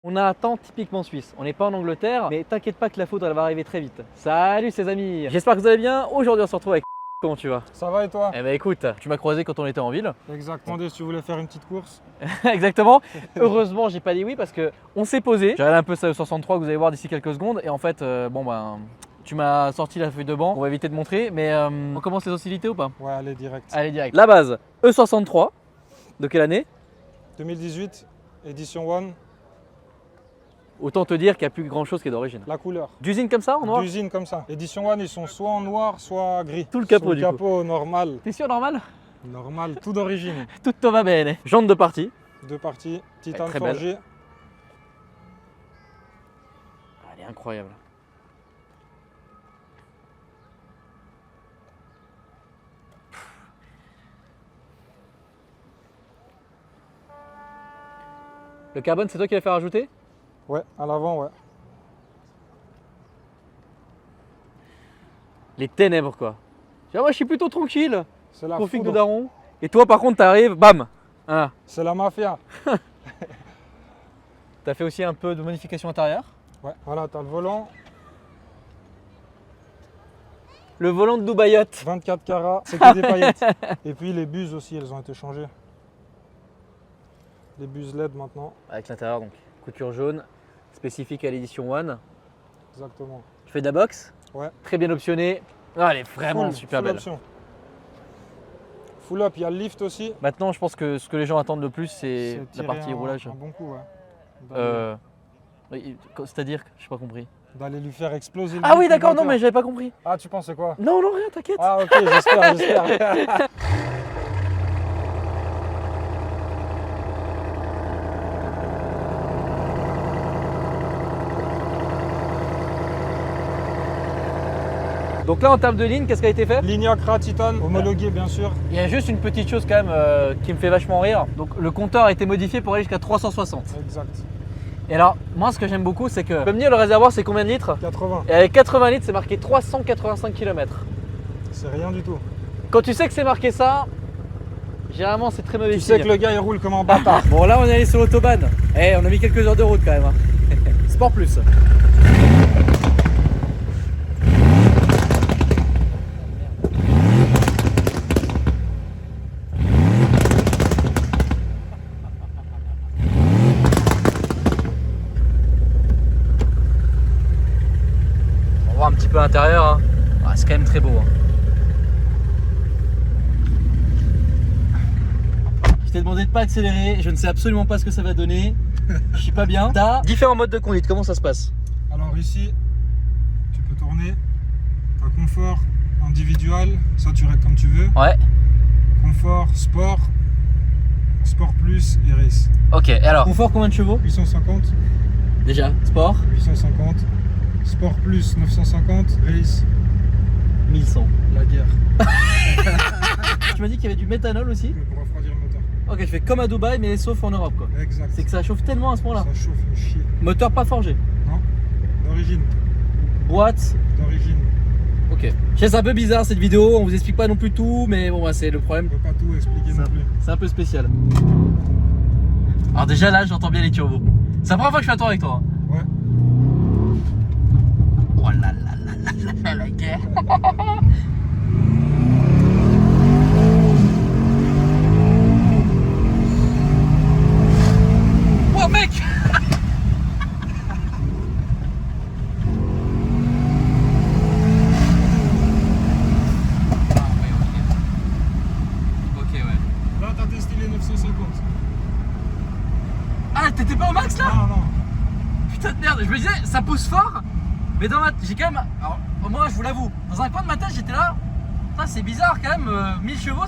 On a un temps typiquement suisse, on n'est pas en Angleterre, mais t'inquiète pas que la foudre elle va arriver très vite. Salut ses amis, j'espère que vous allez bien. Aujourd'hui on se retrouve avec comment tu vas? Ça va et toi? Eh ben écoute, tu m'as croisé quand on était en ville. Exactement, si tu voulais faire une petite course. Exactement. Heureusement j'ai pas dit oui parce que on s'est posé. J'ai regardé un peu ça au 63 que vous allez voir d'ici quelques secondes et en fait tu m'as sorti la feuille de banc, on va éviter de montrer, mais on commence les hostilités ou pas? Ouais, allez direct. Allez direct. La base, E63, de quelle année? 2018, édition 1, Autant te dire qu'il n'y a plus grand chose qui est d'origine. la couleur. D'usine comme ça en noir? D'usine comme ça. Édition 1, ils sont soit en noir, soit gris. Tout le capot Sous le du coup. capot normal. T'es sûr normal? Normal, tout d'origine. Tutto va bene. Jante de partie. Deux parties, titane très belle. forgé. Elle est incroyable. Le carbone, c'est toi qui l'as fait rajouter? Ouais, à l'avant, ouais. Les ténèbres quoi. Tu vois, moi je suis plutôt tranquille. C'est la Config de foudre. daron. Et toi par contre t'arrives, bam. Voilà. C'est la mafia. T'as fait aussi un peu de modification intérieure. Ouais, voilà, t'as le volant, Le volant de Dubaïote. 24 carats, c'est que des paillettes. Et puis les buses aussi, elles ont été changées. Les buses LED maintenant, Avec l'intérieur donc couture jaune, spécifique à l'édition 1. exactement. Tu fais de la boxe? Ouais. Très bien optionnée. Ah, elle est vraiment Full, super full belle. option. Full up, il y a le lift aussi. Maintenant je pense que ce que les gens attendent le plus c'est la tirer partie un- roulage. Un bon coup, ouais. Oui, c'est-à-dire que je n'ai pas compris. D'aller lui faire exploser le Ah oui lift d'accord, non moteur. mais j'avais pas compris. Ah, tu pensais quoi? Non, non, rien, t'inquiète. Ah, ok, j'espère. Donc là en termes de ligne, qu'est-ce qui a été fait? Lignacra Titane, homologué bien sûr. Il y a juste une petite chose quand même qui me fait vachement rire. Donc le compteur a été modifié pour aller jusqu'à 360. Exact. Et alors moi ce que j'aime beaucoup c'est que, comme dire le réservoir c'est combien de litres? 80, Et avec 80 litres c'est marqué 385 km. c'est rien du tout. Quand tu sais que c'est marqué ça, généralement c'est très mauvais Tu signe. sais que le gars il roule comme un bâtard. Bon là on est allé sur l'autobahn. Eh on a mis quelques heures de route quand même. Hein. Sport plus. On voit un petit peu l'intérieur. Hein. Ah, c'est quand même très beau. Hein. Je t'ai demandé de pas accélérer, je ne sais absolument pas ce que ça va donner. Je suis pas bien. T'as différents modes de conduite, comment ça se passe? Alors ici, tu peux tourner. T'as confort individuel, ça tu règles comme tu veux. Ouais. Confort, sport, sport plus et race. Ok, et alors confort combien de chevaux? 850, Déjà, sport 850, sport plus 950, race, 1100. la guerre. Tu m'as dit qu'il y avait du méthanol aussi? Pour refroidir le moteur. Ok, je fais comme à Dubaï mais sauf en Europe quoi. Exact. C'est que ça chauffe tellement à ce moment-là. Ça chauffe une chier. Moteur pas forgé. Non, d'origine, Boîte. d'origine. Ok. Je sais c'est un peu bizarre cette vidéo, on vous explique pas non plus tout, mais bon bah, c'est le On problème. peut pas tout expliquer non plus. C'est un peu spécial. Alors déjà là j'entends bien les turbos. C'est la première fois que je fais un tour avec toi. Hein. Ouais. Oh là là là là là là la guerre. Oh mec. Ah ouais ok. Ok ouais. Là t'as testé les 950. Ah t'étais pas au max là? Non, non. Putain de merde, je me disais ça pousse fort, mais dans ma j'ai quand même. Alors moi je vous l'avoue, dans un coin de ma tête j'étais là. Putain c'est bizarre quand même, 1000 chevaux,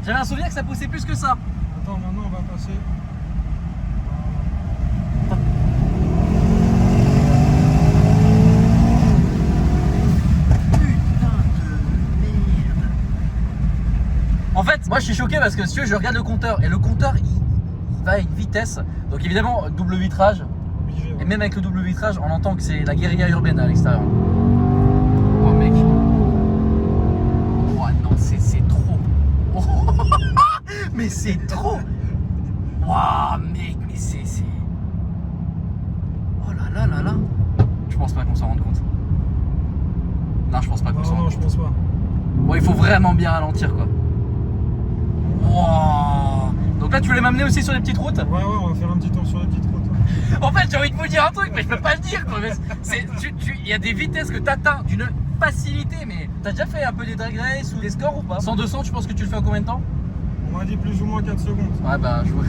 j'avais un souvenir que ça poussait plus que ça. Attends, maintenant on va passer. En fait, moi je suis choqué parce que si tu veux, je regarde le compteur et le compteur il va à une vitesse. Donc évidemment, double vitrage. Obligé, ouais. Et même avec le double vitrage, on entend que c'est la guérilla urbaine à l'extérieur. Oh mec. Oh non, c'est trop. Oh, mais c'est trop. Waouh mec, mais c'est. là là là. Je pense pas qu'on s'en rende compte. Non, je pense pas qu'on s'en rende compte. Non, je pense pas. Bon, il faut vraiment bien ralentir quoi. Wow. Donc là, tu voulais m'amener aussi sur les petites routes? Ouais, on va faire un petit tour sur les petites routes. En fait, j'ai envie de vous dire un truc, mais je peux pas le dire quoi. Il y a des vitesses que t'atteins d'une facilité, mais t'as déjà fait un peu des drag race ou des scores ou pas? 100-200, tu penses que tu le fais en combien de temps? On m'a dit plus ou moins 4 secondes. Ouais, bah, je vois.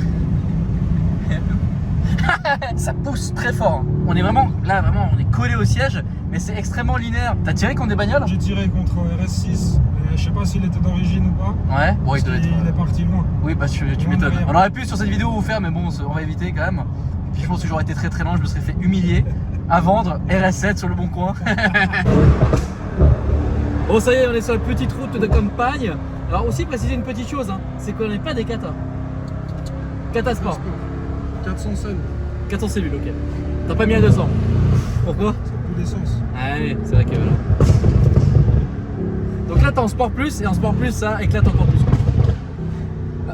Ça pousse très fort. On est vraiment, là, vraiment, on est collé au siège, mais c'est extrêmement linéaire. T'as tiré contre des bagnoles? J'ai tiré contre RS6. Je sais pas s'il était d'origine ou pas. Ouais, bon, il doit être. Il est parti loin. Oui, bah, tu m'étonnes. On aurait pu sur cette vidéo vous faire, mais bon, on va éviter quand même. Puis je pense que j'aurais été très très lent, je me serais fait humilier à vendre RS7 sur le bon coin. Bon, ça y est, on est sur la petite route de campagne. Alors, aussi préciser une petite chose, hein, c'est qu'on n'est pas des katas. Kata Sport. 400 cellules. 400 cellules, ok. T'as pas mis à 200. Pourquoi? Ça a plus d'essence. Ah oui, c'est vrai que voilà. Donc là, t'es en sport plus, et en sport plus, ça éclate encore plus.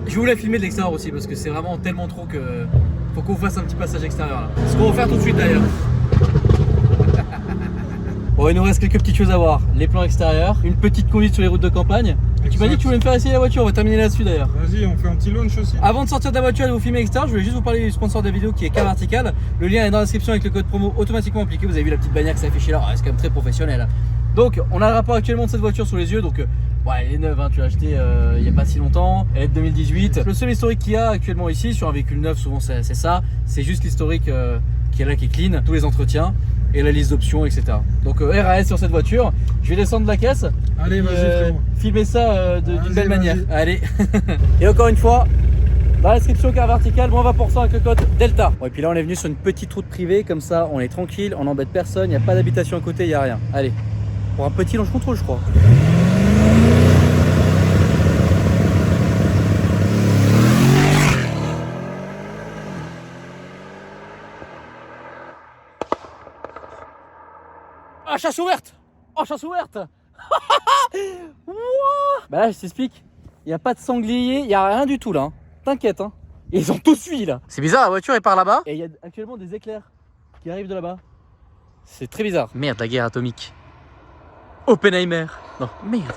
Je voulais filmer de l'extérieur aussi, parce que c'est vraiment tellement trop que faut qu'on fasse un petit passage extérieur là. Ce qu'on va faire tout de suite d'ailleurs. Bon, il nous reste quelques petites choses à voir. Les plans extérieurs, une petite conduite sur les routes de campagne. Et tu m'as dit que tu voulais me faire essayer la voiture, on va terminer là-dessus d'ailleurs. Vas-y, on fait un petit launch aussi. Avant de sortir de la voiture et de vous filmer l'extérieur, je voulais juste vous parler du sponsor de la vidéo qui est Car Vertical. Le lien est dans la description avec le code promo automatiquement appliqué. Vous avez vu la petite bannière qui s'est affichée là, c'est quand même très professionnel. Donc on a le rapport actuellement de cette voiture sous les yeux. Donc ouais, elle est neuve, hein, tu l'as achetée il n'y a pas si longtemps, elle est de 2018. Le seul historique qu'il y a actuellement ici sur un véhicule neuf, souvent c'est ça. C'est juste l'historique qui est là, qui est clean, tous les entretiens et la liste d'options, etc. Donc RAS sur cette voiture. Je vais descendre de la caisse. Allez, vas-y frérot. Filmer ça d'une belle manière. Allez. Et encore une fois, dans la description Car Vertical, moins 20% avec le code Delta. Bon, et puis là on est venu sur une petite route privée, comme ça on est tranquille, on n'embête personne, il n'y a pas d'habitation à côté, il n'y a rien. Allez, pour un petit launch control je crois. Ah, chasse ouverte! Oh, chasse ouverte! Bah là je t'explique, il n'y a pas de sanglier, il n'y a rien du tout là, hein. T'inquiète hein. Et ils ont tous fui là. C'est bizarre, la voiture est par là-bas. Et il y a actuellement des éclairs qui arrivent de là-bas. C'est très bizarre. Merde, la guerre atomique. Oppenheimer. Non, merde.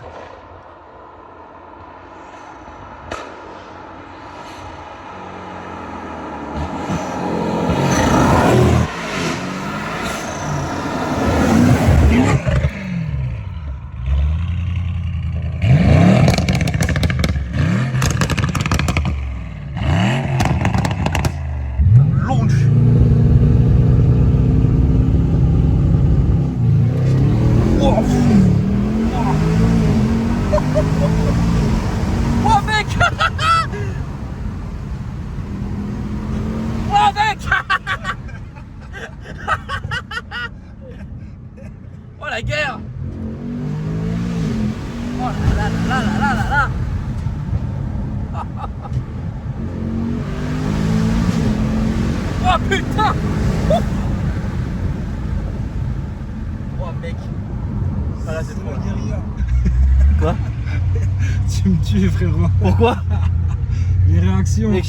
Oh mec. Oh mec. Oh la guerre. Oh là là là là là là là. Oh putain. Oh mec. Ah là c'est trop. Quoi? Tu me tues frérot. Pourquoi? Les réactions. Mec,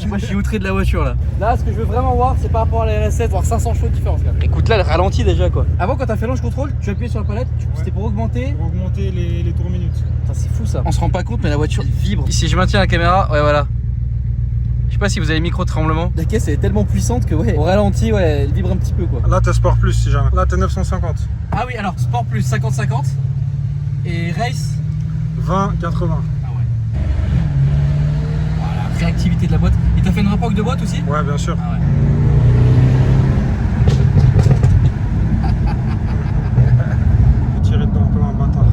moi je suis outré de la voiture là. Là, ce que je veux vraiment voir, c'est par rapport à la RS7, voir 500 chevaux de différence. Écoute, là, elle ralentit déjà quoi. Avant, quand t'as fait launch control, tu appuyais sur la palette, c'était pour augmenter. Pour augmenter les tours minutes. C'est fou ça. On se rend pas compte, mais la voiture elle vibre. Si je maintiens la caméra, ouais, voilà. Je sais pas si vous avez le micro tremblement. La caisse elle est tellement puissante que ouais, au ralenti, ouais, elle vibre un petit peu quoi. Là, t'es Sport Plus si jamais. Là, t'es 950. Ah oui, alors Sport Plus 50-50 et Race 20-80. Ah ouais. Voilà, réactivité de la boîte. Et t'as fait une remorque de boîte aussi? Ouais, bien sûr. Ah ouais. Tirer dedans comme un bâtard.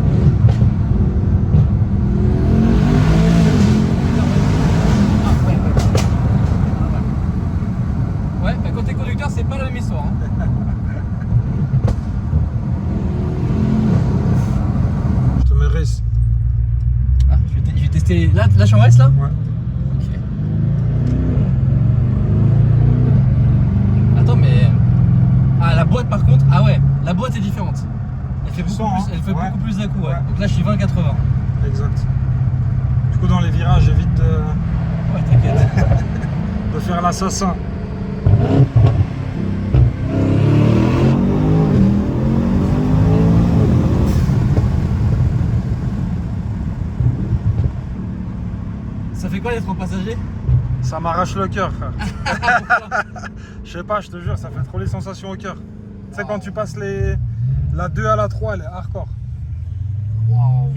Ouais, bah quand t'es conducteur, c'est pas la même histoire. Hein. Je te mets race. Ah, je vais tester. Là, je suis en race là? Ouais. Ok. Attends, mais. Ah, la boîte par contre. Ah ouais, la boîte est différente. Elle fait, beaucoup plus d'un coup. Ouais. Donc là, je suis 20-80. Exact. Du coup, dans les virages, j'évite de. Ouais, t'inquiète. de faire l'assassin. passager? Ça m'arrache le cœur, frère. Je sais pas, je te jure, ça fait trop les sensations au cœur. Tu sais, quand tu passes la 2 à la 3, elle est hardcore. Waouh.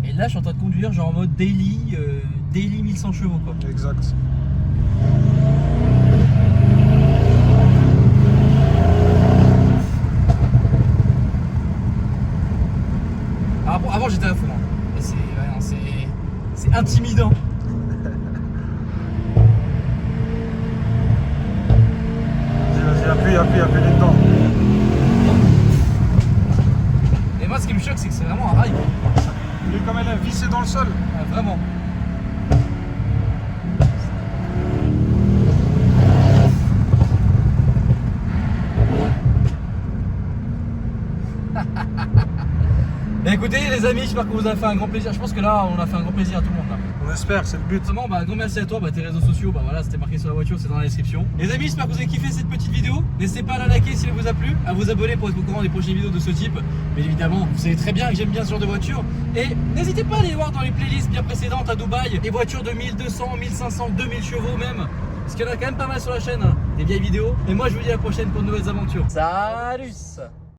Et là, je suis en train de conduire genre en mode daily 1100 chevaux quoi. Exact. Alors, avant j'étais à fond. Hein. Et c'est intimidant. Vas-y, appuie dedans. Et moi, ce qui me choque, c'est que c'est vraiment un rail. Quoi. Il est comme elle est vissée dans le sol. Ah, vraiment. Et écoutez les amis, j'espère que vous avez fait un grand plaisir. Je pense que là, on a fait un grand plaisir à tout le monde là. On espère, c'est le but. Vraiment, un grand merci à toi, tes réseaux sociaux, voilà, c'était marqué sur la voiture, c'est dans la description. Les amis, j'espère que vous avez kiffé cette petite vidéo. N'hésitez pas à la liker si elle vous a plu, à vous abonner pour être au courant des prochaines vidéos de ce type. Mais évidemment, vous savez très bien que j'aime bien ce genre de voiture. Et n'hésitez pas à aller voir dans les playlists bien précédentes à Dubaï, des voitures de 1200, 1500, 2000 chevaux même. Parce qu'il y en a quand même pas mal sur la chaîne, hein, des vieilles vidéos. Et moi, je vous dis à la prochaine pour de nouvelles aventures. Salut!